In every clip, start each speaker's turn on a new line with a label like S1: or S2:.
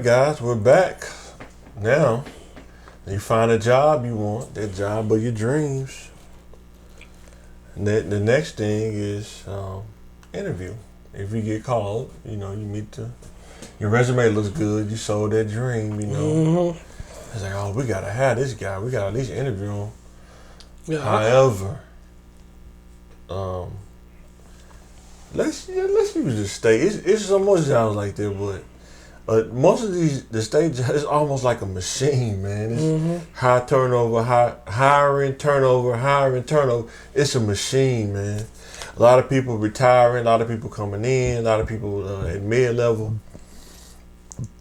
S1: Guys, we're back now. You find a job you want, that job of your dreams. And the next thing is interview. If you get called, you meet your resume looks good, you sold that dream. It's like, oh, we gotta have this guy. We gotta at least interview him.
S2: Yeah.
S1: However, let's use the state. It's so much jobs like that, but most of the state jobs, it's almost like a machine, man. It's high turnover, hiring turnover. It's a machine, man. A lot of people retiring, a lot of people coming in, a lot of people at mid-level.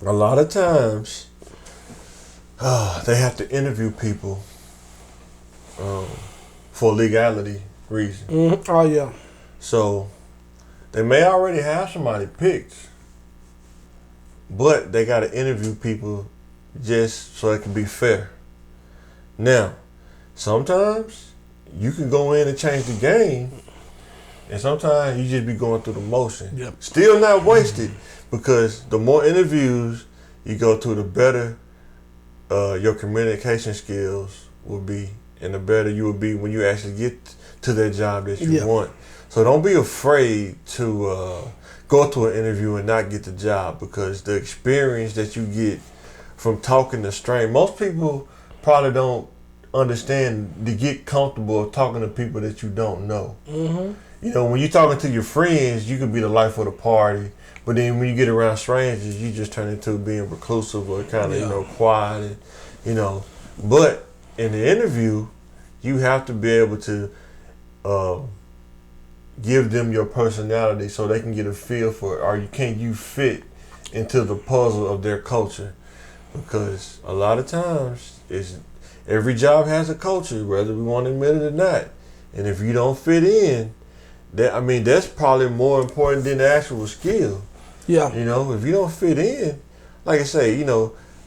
S1: A lot of times, they have to interview people for legality reasons.
S2: Oh, yeah.
S1: So they may already have somebody picked, but they got to interview people just so it can be fair. Now, sometimes you can go in and change the game, and sometimes you just be going through the motion.
S2: Yep.
S1: Still not wasted, because the more interviews you go through, the better your communication skills will be, and the better you will be when you actually get to that job that you want. So don't be afraid to go to an interview and not get the job, because the experience that you get from talking to strangers, most people probably don't understand to get comfortable talking to people that you don't know. When you're talking to your friends, you can be the life of the party, but then when you get around strangers, you just turn into being reclusive or kind of quiet, But in the interview, you have to be able to give them your personality so they can get a feel for it. Can you fit into the puzzle of their culture? Because a lot of times, every job has a culture, whether we want to admit it or not. And if you don't fit in, that's probably more important than the actual skill.
S2: Yeah.
S1: If you don't fit in, like I say,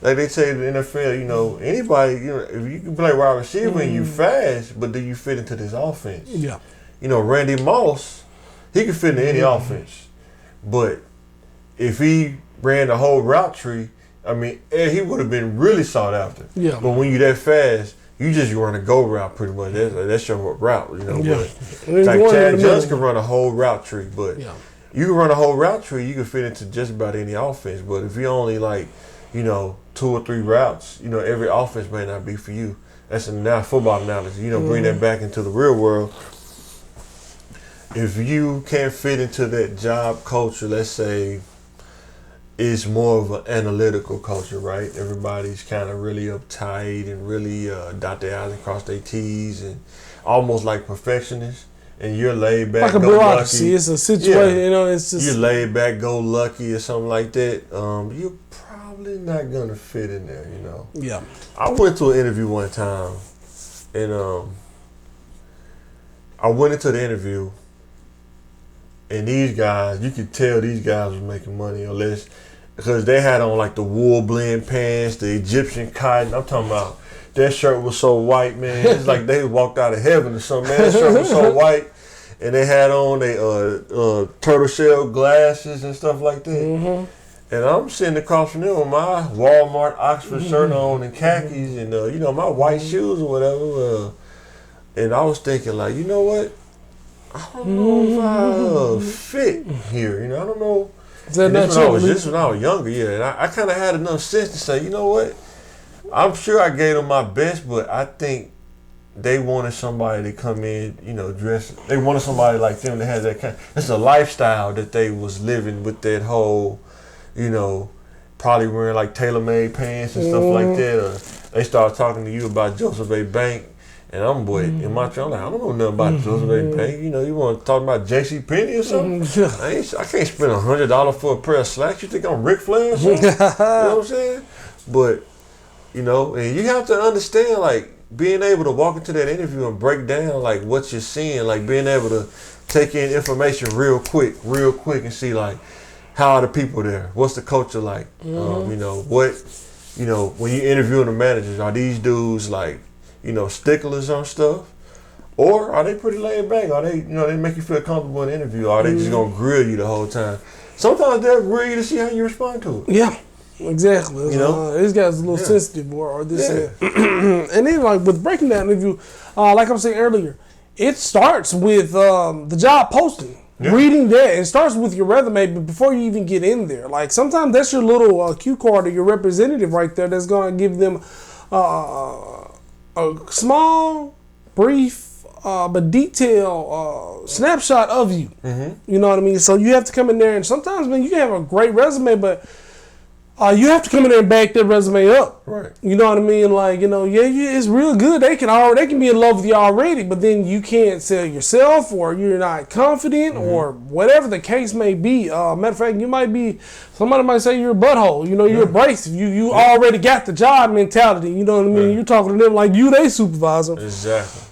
S1: like they say in the NFL, anybody, if you can play wide receiver and you fast, but do you fit into this offense?
S2: Yeah.
S1: Randy Moss, he could fit into any offense. But if he ran the whole route tree, he would have been really sought after.
S2: Yeah.
S1: But when you that fast, you just run a go route pretty much. That's your route,
S2: Yeah.
S1: But like Chad Johnson can run a whole route tree, but you can run a whole route tree, you can fit into just about any offense. But if you only 2 or 3 routes, every offense may not be for you. That's now football analogy. Bring that back into the real world. If you can't fit into that job culture, let's say it's more of an analytical culture, right? Everybody's kind of really uptight and really dot their I's and cross their T's and almost like perfectionists. And you're laid back,
S2: like a bureaucracy. It's a situation, it's just...
S1: You're laid back, go lucky or something like that. You're probably not going to fit in there,
S2: Yeah.
S1: I went to an interview one time, and I went into the interview, and these guys, you could tell these guys was making money, because they had on like the wool blend pants, the Egyptian cotton. I'm talking about that shirt was so white, man. It's like they walked out of heaven or something, man. That shirt was so white, and they had on their turtle shell glasses and stuff like that. And I'm sitting across from them with my Walmart Oxford shirt on and khakis and my white shoes or whatever. And I was thinking, like, you know what? I don't know if I fit here. I don't know. This when I was younger, and I kind of had enough sense to say, you know what? I'm sure I gave them my best, but I think they wanted somebody to come in, dress. They wanted somebody like them that has that kind. It's a lifestyle that they was living with, that whole, probably wearing like tailor-made pants and stuff like that. Or they start talking to you about Joseph A. Bank. And I'm in my trunk, I don't know nothing about Joseph A. Bank. You want to talk about J.C. Penney or something? I can't spend $100 for a pair of slacks. You think I'm Ric Flair or something? You know what I'm saying? But, and you have to understand, like, being able to walk into that interview and break down, like, what you're seeing, like, being able to take in information real quick and see, like, how are the people there? What's the culture like? When you interviewing the managers, are these dudes, like, sticklers on stuff? Or are they pretty laid back? Are they, they make you feel comfortable in the interview? Or are they just going to grill you the whole time? Sometimes they'll grill you to see how you respond to it.
S2: Yeah. Exactly.
S1: You know?
S2: This guy's a little sensitive or this and that. And then, like, with breaking down interview, like I was saying earlier, it starts with the job posting. Yeah. Reading that, it starts with your resume, but before you even get in there, like sometimes that's your little cue card or your representative right there that's going to give them a small, brief, but detailed snapshot of you. Mm-hmm. You know what I mean? So you have to come in there, and sometimes, man, you can have a great resume, but you have to come in there and back that resume up.
S1: Right.
S2: You know what I mean? Like, you know, yeah, it's real good. They can be in love with you already, but then you can't sell yourself, or you're not confident, or whatever the case may be. Matter of fact, somebody might say you're a butthole. You know, you're abrasive. You already got the job mentality. You know what I mean? Right. You're talking to them like you they supervisor.
S1: Exactly.